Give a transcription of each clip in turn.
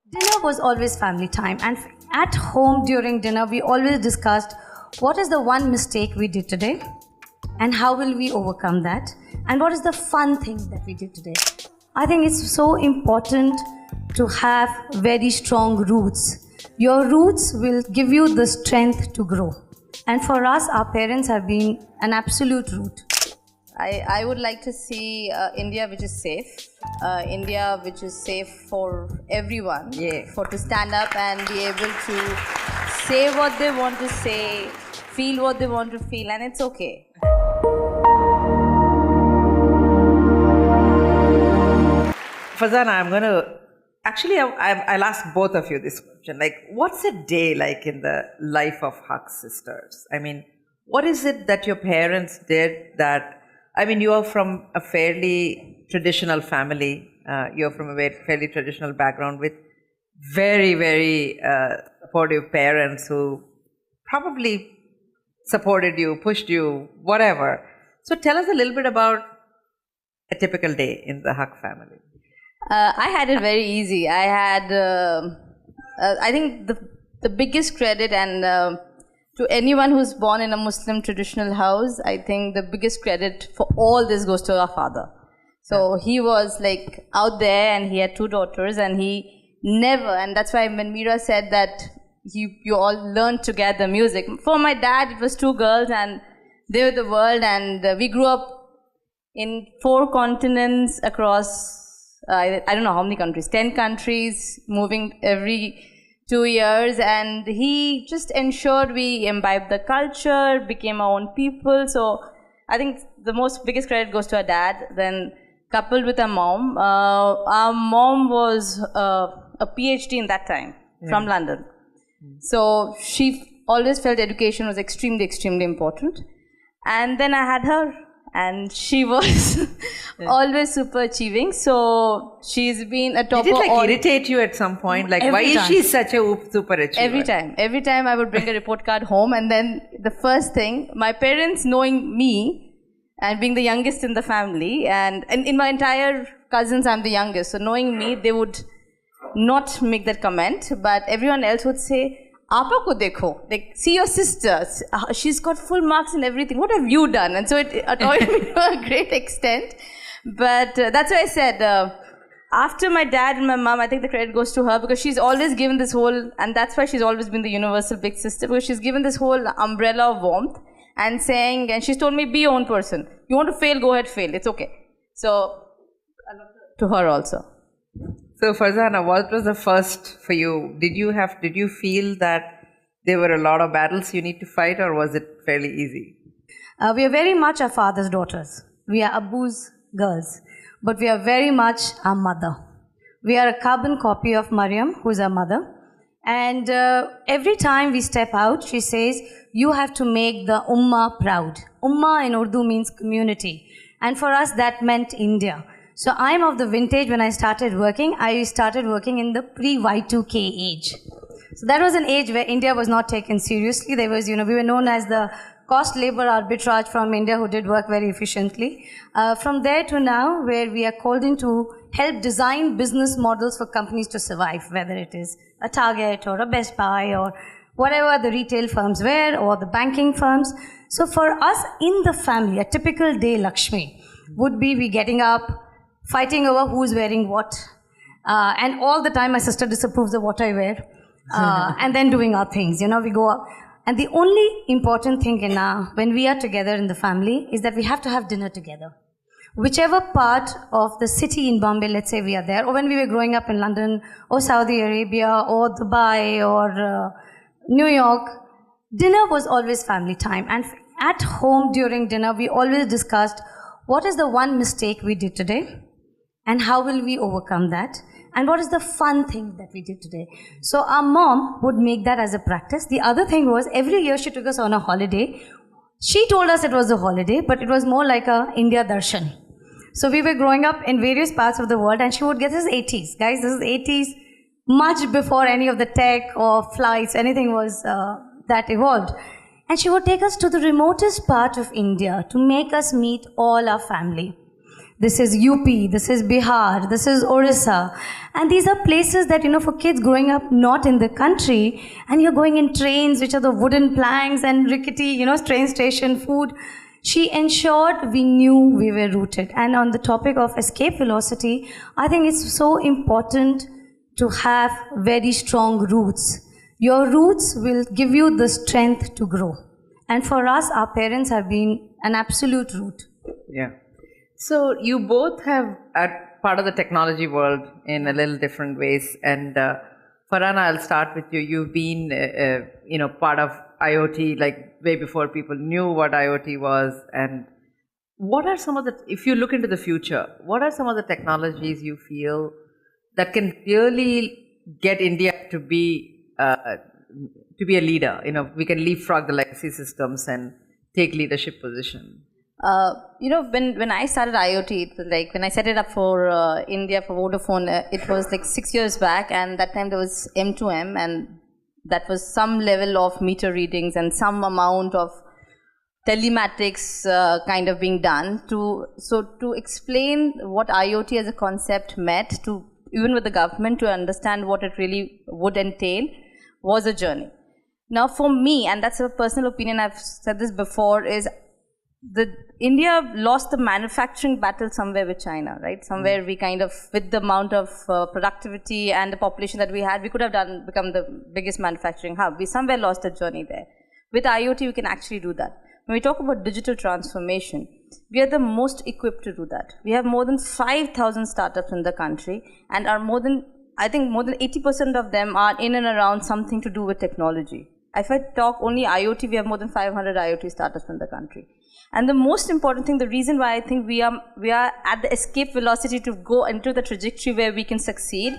Dinner was always family time, and at home during dinner, we always discussed what is the one mistake we did today, and how will we overcome that, and what is the fun thing that we did today. I think it's so important to have very strong roots. Your roots will give you the strength to grow. And for us, our parents have been an absolute root. I would like to see India which is safe, India which is safe for everyone, for to stand up and be able to say what they want to say, feel what they want to feel, and it's okay. Farzana, I'm going to, actually I'll ask both of you this question. Like, what's a day like in the life of Haque sisters? I mean, what is it that your parents did that, I mean, you are from a fairly traditional family. You're from a fairly traditional background with very, very supportive parents who probably supported you, pushed you, whatever. So tell us a little bit about a typical day in the Haque family. I had it very easy. I had, I think the biggest credit and to anyone who's born in a Muslim traditional house, I think the biggest credit for all this goes to our father. So he was like out there and he had 2 daughters and he never, and that's why when Meera said that you all learned together music. For my dad, it was 2 girls and they were the world, and we grew up in 4 continents across, I don't know how many countries, 10 countries, moving every 2 years, and he just ensured we imbibed the culture, became our own people. So I think the biggest credit goes to our dad, then coupled with our mom. Our mom was a PhD in that time from London. So she always felt education was extremely, extremely important. And then I had her, and she was always super achieving. So she's been a topper. Did it irritate you at some point? Like, why is she such a super achiever? Every time I would bring a report card home, and then the first thing, my parents knowing me and being the youngest in the family, and in my entire cousins, I'm the youngest. So knowing me, they would not make that comment, but everyone else would say, Aapa ko dekho, like, see your sister, she's got full marks in everything, what have you done? And so it annoyed me to a great extent. But that's why I said, after my dad and my mom, I think the credit goes to her, because she's always given this whole, and that's why she's always been the universal big sister, because she's given this whole umbrella of warmth and saying, and she's told me, be your own person. You want to fail, go ahead, fail, it's okay. So, to her also. So Farzana, what was the first for you? Did you feel that there were a lot of battles you need to fight, or was it fairly easy? We are very much our father's daughters. We are Abu's girls. But we are very much our mother. We are a carbon copy of Maryam, who is our mother. And every time we step out, she says, you have to make the Ummah proud. Ummah in Urdu means community. And for us, that meant India. So I'm of the vintage when I started working in the pre-Y2K age. So that was an age where India was not taken seriously. There was, we were known as the cost labor arbitrage from India who did work very efficiently. From there to now, where we are called in to help design business models for companies to survive, whether it is a Target or a Best Buy or whatever the retail firms were or the banking firms. So for us in the family, a typical day, Lakshmi, would be we getting up, fighting over who's wearing what, and all the time my sister disapproves of what I wear, and then doing our things, we go up. And the only important thing when we are together in the family is that we have to have dinner together. Whichever part of the city in Bombay, let's say we are there, or when we were growing up in London, or Saudi Arabia, or Dubai, or New York, dinner was always family time. And at home during dinner, we always discussed what is the one mistake we did today, and how will we overcome that? And what is the fun thing that we did today? So our mom would make that as a practice. The other thing was, every year she took us on a holiday. She told us it was a holiday, but it was more like a India Darshan. So we were growing up in various parts of the world, and she would get us 80s. Guys, this is 80s, much before any of the tech or flights, anything was that evolved. And she would take us to the remotest part of India to make us meet all our family. this is UP, this is Bihar, this is Orissa. And these are places that, for kids growing up not in the country, and you're going in trains, which are the wooden planks and rickety, train station food. She ensured we knew we were rooted. And on the topic of escape velocity, I think it's so important to have very strong roots. Your roots will give you the strength to grow. And for us, our parents have been an absolute root. Yeah. So you both have part of the technology world in a little different ways. And Farhana, I'll start with you. You've been, part of IoT like way before people knew what IoT was. And what are some of if you look into the future, what are some of the technologies you feel that can really get India to be a leader? We can leapfrog the legacy systems and take leadership position. When I started IoT, it was like when I set it up for India for Vodafone, it was like 6 years back, and that time there was M2M, and that was some level of meter readings and some amount of telematics kind of being done. To explain what IoT as a concept meant to even with the government to understand what it really would entail was a journey. Now for me, and that's a personal opinion, I've said this before, is India lost the manufacturing battle somewhere with China, right? Somewhere we kind of, with the amount of productivity and the population that we had, we could have become the biggest manufacturing hub. We somewhere lost the journey there. With IoT, we can actually do that. When we talk about digital transformation, we are the most equipped to do that. We have more than 5,000 startups in the country, and more than 80% of them are in and around something to do with technology. If I talk only IoT, we have more than 500 IoT startups in the country. And the most important thing, the reason why I think we are at the escape velocity to go into the trajectory where we can succeed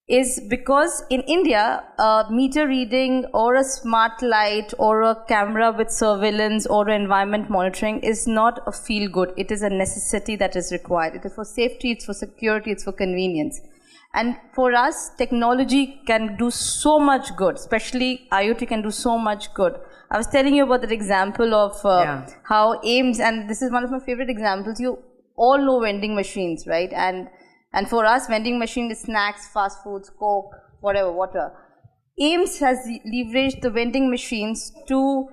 is because in India, meter reading or a smart light or a camera with surveillance or environment monitoring is not a feel good. It is a necessity that is required. It is for safety, it's for security, it's for convenience. And for us, technology can do so much good, especially IoT can do so much good. I was telling you about that example of how AIMS, and this is one of my favorite examples, you all know vending machines, right? And for us, vending machine is snacks, fast foods, Coke, whatever, water. AIMS has leveraged the vending machines to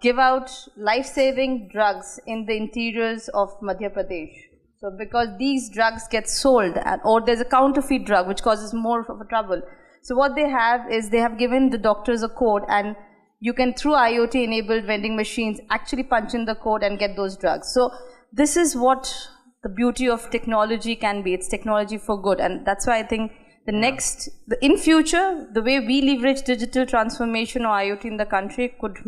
give out life-saving drugs in the interiors of Madhya Pradesh. So because these drugs get sold, or there's a counterfeit drug which causes more of a trouble. So what they have is they have given the doctors a code, and you can, through IoT-enabled vending machines, actually punch in the code and get those drugs. So this is what the beauty of technology can be. It's technology for good. And that's why I think in future, the way we leverage digital transformation or IoT in the country could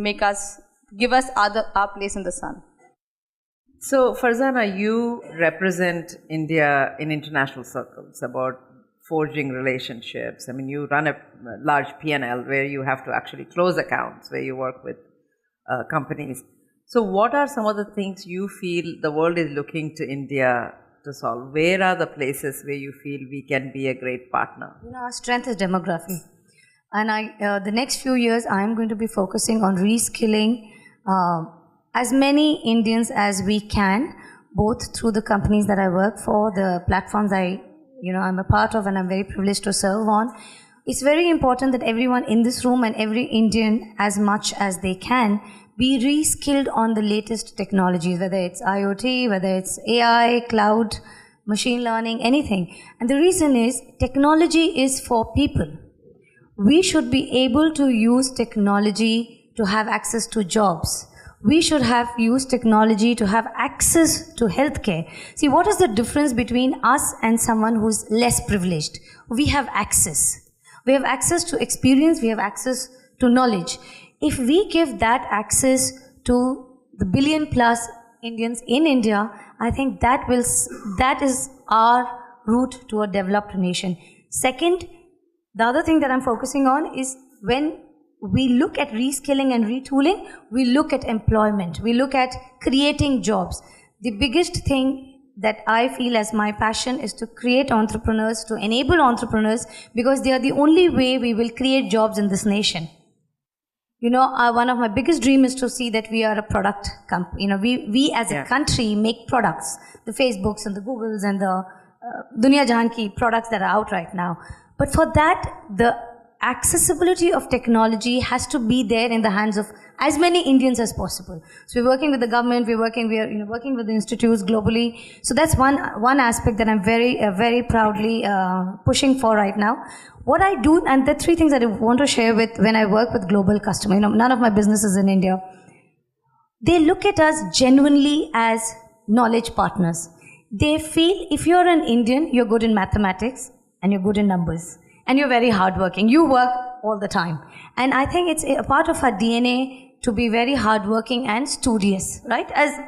give us our place in the sun. So, Farzana, you represent India in international circles about forging relationships. I mean, you run a large P&L where you have to actually close accounts, where you work with companies. So what are some of the things you feel the world is looking to India to solve? Where are the places where you feel we can be a great partner? Our strength is demography. And the next few years, I'm going to be focusing on reskilling as many Indians as we can, both through the companies that I work for, the platforms I'm a part of and I'm very privileged to serve on. It's very important that everyone in this room and every Indian, as much as they can, be reskilled on the latest technologies, whether it's IoT, whether it's AI, cloud, machine learning, anything. And the reason is technology is for people. We should be able to use technology to have access to jobs. We should have used technology to have access to healthcare. See, what is the difference between us and someone who's less privileged? We have access. We have access to experience. We have access to knowledge. If we give that access to the billion plus Indians in India, I think that is our route to a developed nation. Second, the other thing that I'm focusing on is when we look at reskilling and retooling, we look at employment, we look at creating jobs. The biggest thing that I feel as my passion is to create entrepreneurs, to enable entrepreneurs, because they are the only way we will create jobs in this nation. one of my biggest dreams is to see that we are a product company. We as a country make products, the Facebooks and the Googles and the Dunia Jahan ki products that are out right now. But for that, the accessibility of technology has to be there in the hands of as many Indians as possible. So we're working with the government, we're working with the institutes globally. So that's one aspect that I'm very proudly pushing for right now. What I do, and the three things that I want to share with when I work with global customers, none of my business is in India. They look at us genuinely as knowledge partners. They feel if you're an Indian, you're good in mathematics and you're good in numbers and you're very hardworking. You work all the time. And I think it's a part of our DNA to be very hardworking and studious, right? As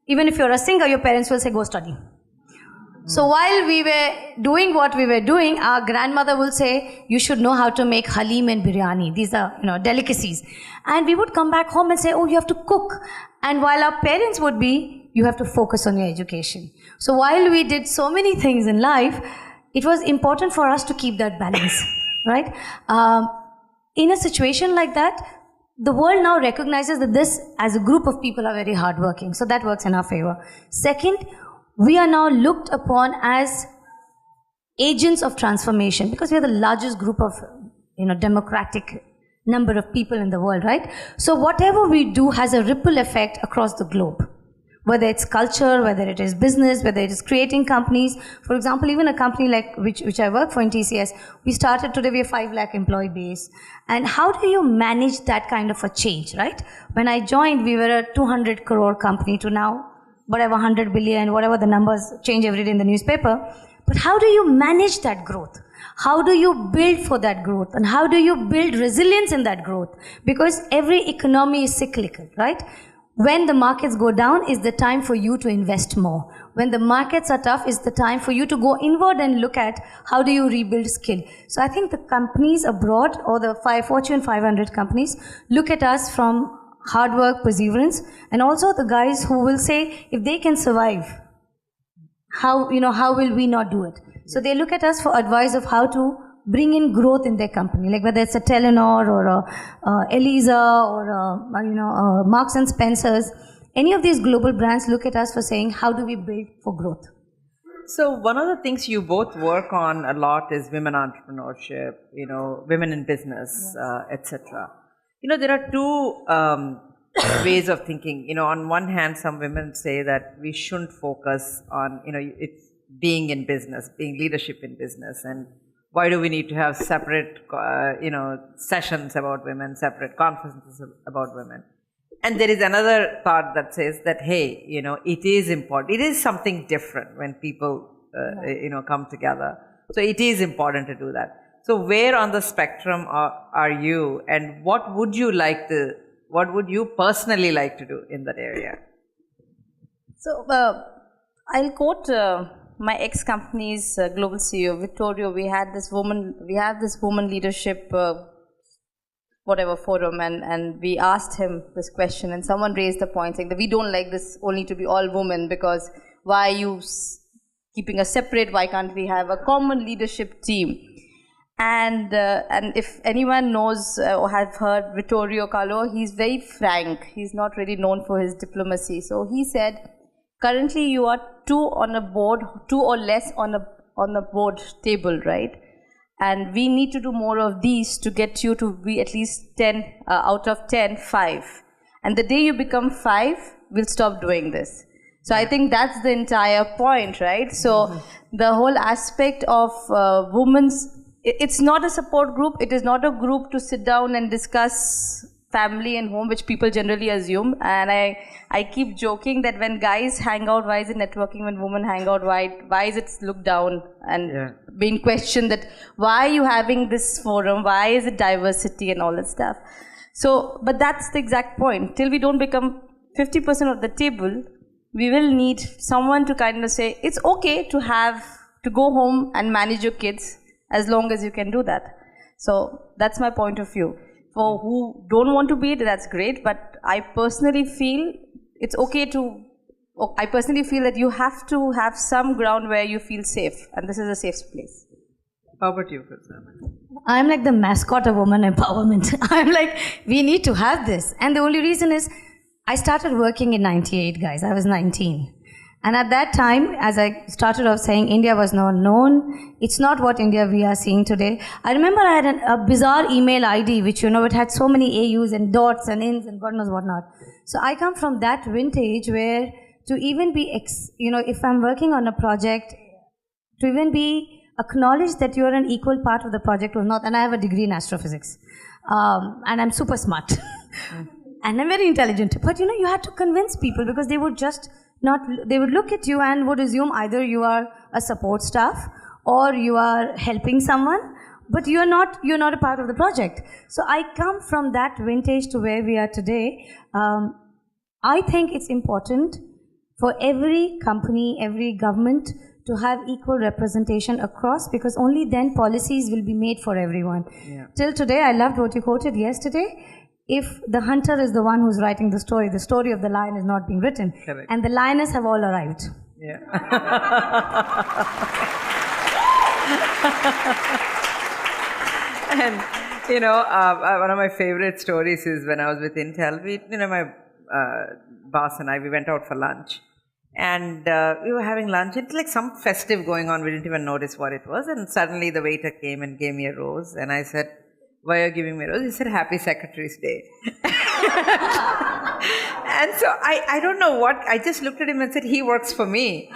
even if you're a singer, your parents will say, go study. So while we were doing what we were doing, our grandmother will say, you should know how to make halim and biryani. These are, delicacies. And we would come back home and say, oh, you have to cook. And while our parents would be, you have to focus on your education. So while we did so many things in life, it was important for us to keep that balance, right? In a situation like that, the world now recognizes that this, as a group of people, are very hardworking. So that works in our favor. Second, we are now looked upon as agents of transformation because we are the largest group of, democratic number of people in the world, right? So whatever we do has a ripple effect across the globe. Whether it's culture, whether it is business, whether it is creating companies. For example, even a company like which I work for in TCS, we started today, we have 5 lakh employee base. And how do you manage that kind of a change, right? When I joined, we were a 200 crore company to now, whatever 100 billion, whatever the numbers change every day in the newspaper. But how do you manage that growth? How do you build for that growth? And how do you build resilience in that growth? Because every economy is cyclical, right? When the markets go down is the time for you to invest more. When the markets are tough is the time for you to go inward and look at how do you rebuild skill. So I think the companies abroad or the Fortune 500 companies look at us from hard work, perseverance, and also the guys who will say if they can survive, how will we not do it? So they look at us for advice of how to bring in growth in their company, like whether it's a Telenor or a Eliza or a Marks and Spencers. Any of these global brands look at us for saying, how do we build for growth? So one of the things you both work on a lot is women entrepreneurship, women in business, etc. There are two ways of thinking. On one hand, some women say that we shouldn't focus on, it's being in business, being leadership in business, and why do we need to have separate, sessions about women, separate conferences about women? And there is another thought that says that, hey, it is important. It is something different when people, come together. So it is important to do that. So where on the spectrum are you, and what would you personally like to do in that area? So I'll quote my ex-company's global CEO, Vittorio. We have this woman leadership, forum, and we asked him this question, and someone raised the point saying that we don't like this only to be all women, because why are you keeping us separate? Why can't we have a common leadership team? And if anyone knows or has heard Vittorio Carlo, he's very frank. He's not really known for his diplomacy. So he said, currently you are 2 on a board, 2 or less on the board table, right? And we need to do more of these to get you to be at least 10 out of 10, 5. And the day you become 5, we'll stop doing this. So I think that's the entire point, right? So the whole aspect of women's, it's not a support group. It is not a group to sit down and discuss family and home, which people generally assume. And I keep joking that when guys hang out, why is it networking? When women hang out, why is it looked down and being questioned that why are you having this forum? Why is it diversity and all that stuff? So, but that's the exact point. Till we don't become 50% of the table, we will need someone to kind of say, it's okay to go home and manage your kids as long as you can do that. So that's my point of view. For who don't want to be it, that's great. But I personally feel it's okay I personally feel that you have to have some ground where you feel safe. And this is a safe place. How about you, Farzana? I'm like the mascot of women empowerment. I'm like, we need to have this. And the only reason is, I started working in 98, guys. I was 19. And at that time, as I started off saying, India was not known. It's not what India we are seeing today. I remember I had a bizarre email ID, which, it had so many AUs and dots and ins and God knows what not. So I come from that vintage where to even be, if I'm working on a project, to even be acknowledged that you're an equal part of the project was not, and I have a degree in astrophysics. And I'm super smart. And I'm very intelligent. But, you had to convince people because they would just not, they would look at you and would assume either you are a support staff or you are helping someone, but you're not a part of the project. So I come from that vintage to where we are today. I think it's important for every company, every government to have equal representation across, because only then policies will be made for everyone. Yeah. Till today, I loved what you quoted yesterday. If the hunter is the one who's writing the story of the lion is not being written. Correct. And the lioness have all arrived. Yeah. And, one of my favorite stories is when I was with Intel, my boss and I, we went out for lunch. And we were having lunch. It's like some festive going on. We didn't even notice what it was. And suddenly the waiter came and gave me a rose. And I said, "Why are you giving me a rose?" He said, "Happy Secretary's Day." And so I don't know what, I just looked at him and said, "He works for me."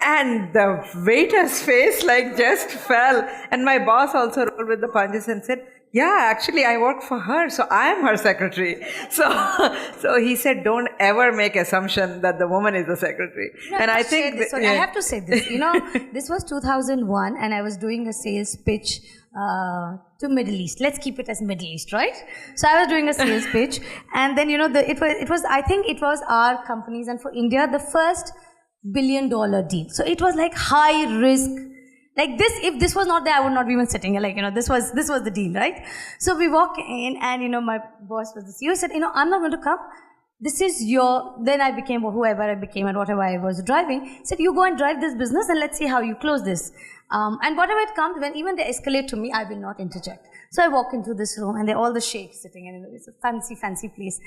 And the waiter's face just fell. And my boss also rolled with the punches and said, "Yeah, actually I work for her, so I am her secretary." So he said, "Don't ever make assumption that the woman is the secretary." No, and I think I have to say this. This was 2001, and I was doing a sales pitch to Middle East. Let's keep it as Middle East, right? So I was doing a sales pitch, and then it was I think it was our companies, and for India the first $1 billion deal. So it was like high risk. Like this, if this was not there, I would not be even sitting here. This was the deal, right? So we walk in, and my boss was the CEO, said, "I'm not going to come. This is then I became whoever I became and whatever I was driving. Said, "You go and drive this business and let's see how you close this. And whatever it comes, when even they escalate to me, I will not interject." So I walk into this room, and there are all the sheikhs sitting, and it's a fancy, fancy place.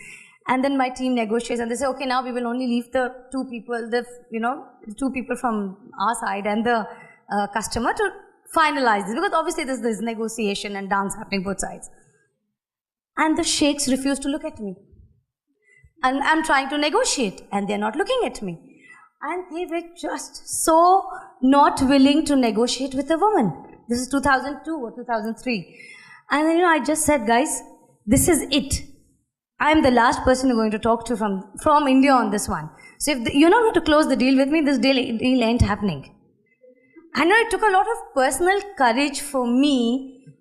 And then my team negotiates, and they say, "Okay, now we will only leave the two people from our side and the customer to finalize this, because obviously there's this negotiation and dance happening both sides." And the sheikhs refuse to look at me. And I'm trying to negotiate, and they're not looking at me. And they were just so not willing to negotiate with a woman. This is 2002 or 2003. And then, I just said, "Guys, this is it. I'm the last person you're going to talk to from India on this one. So if you're not going to close the deal with me, this deal ain't happening." And it took a lot of personal courage for me.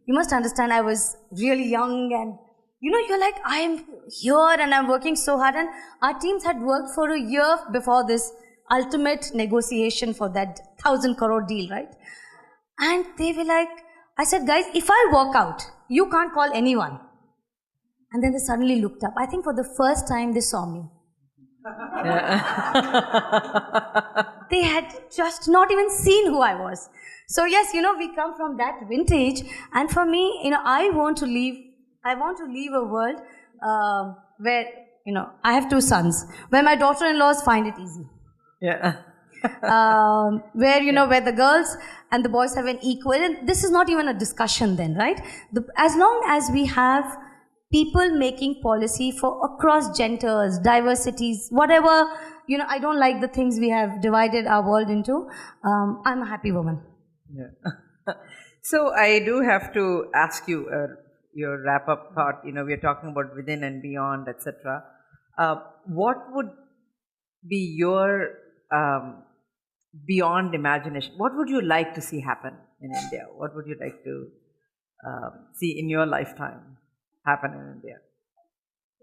You must understand, I was really young, and you're like, I am here and I'm working so hard. And our teams had worked for a year before this ultimate negotiation for that 1,000 crore deal, right? And they were like, I said, "Guys, if I walk out, you can't call anyone." And then they suddenly looked up. I think for the first time they saw me. They had just not even seen who I was. So yes, we come from that vintage. And for me, I want to leave a world where, I have 2 sons, where my daughter-in-laws find it easy. Yeah. Where the girls and the boys have an equal, and this is not even a discussion then, right? As long as we have people making policy for across genders, diversities, whatever, I don't like the things we have divided our world into. I'm a happy woman. Yeah. So I do have to ask you your wrap-up thought. We are talking about within and beyond, etc. What would be your beyond imagination? What would you like to see happen in India? What would you like to see in your lifetime happen in India?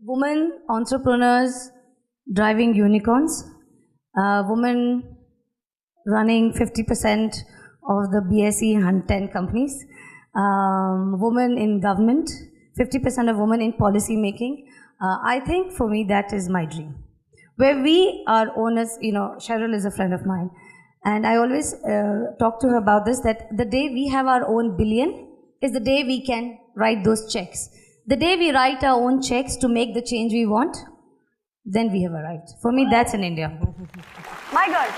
Women entrepreneurs driving unicorns, women running 50% of the BSE 110 companies, women in government, 50% of women in policy making. I think for me that is my dream. Where we are owners, Cheryl is a friend of mine, And I always talk to her about this, that the day we have our own billion is the day we can write those checks. The day we write our own checks to make the change we want, then we have arrived. For me, that's in India. My girl.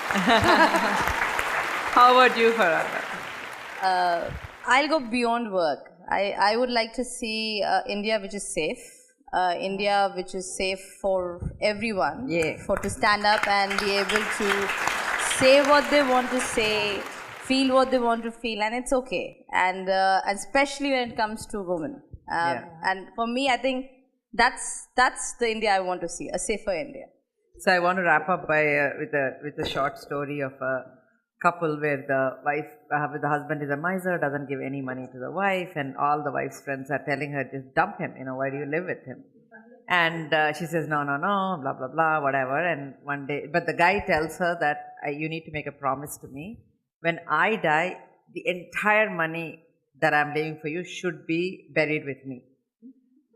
How about you, Farhana? I'll go beyond work. I would like to see India which is safe. India which is safe for everyone. Yeah. For to stand up and be able to say what they want to say, feel what they want to feel, and it's okay. And especially when it comes to women. And for me, I think that's the India I want to see, a safer India. So I want to wrap up by with a short story of a couple where the husband is a miser, doesn't give any money to the wife, and all the wife's friends are telling her, just dump him, why do you live with him? And she says, no, blah, blah, blah, whatever. And one day, but the guy tells her that you need to make a promise to me. When I die, the entire money that I'm leaving for you should be buried with me.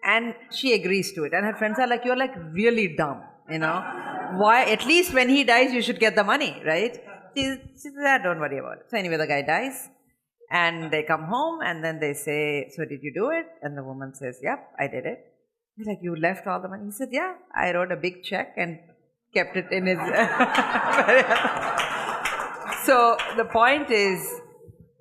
And she agrees to it. And her friends are like, you're like really dumb, Why? At least when he dies, you should get the money, right? She says, don't worry about it. So anyway, the guy dies. And they come home and then they say, so did you do it? And the woman says, yep, I did it. He's like, you left all the money? He said, yeah, I wrote a big check and kept it in his... So the point is,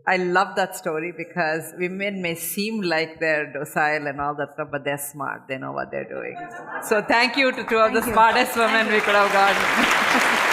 I love that story because women may seem like they're docile and all that stuff, but they're smart. They know what they're doing. So thank you to two of the smartest women we could have gotten.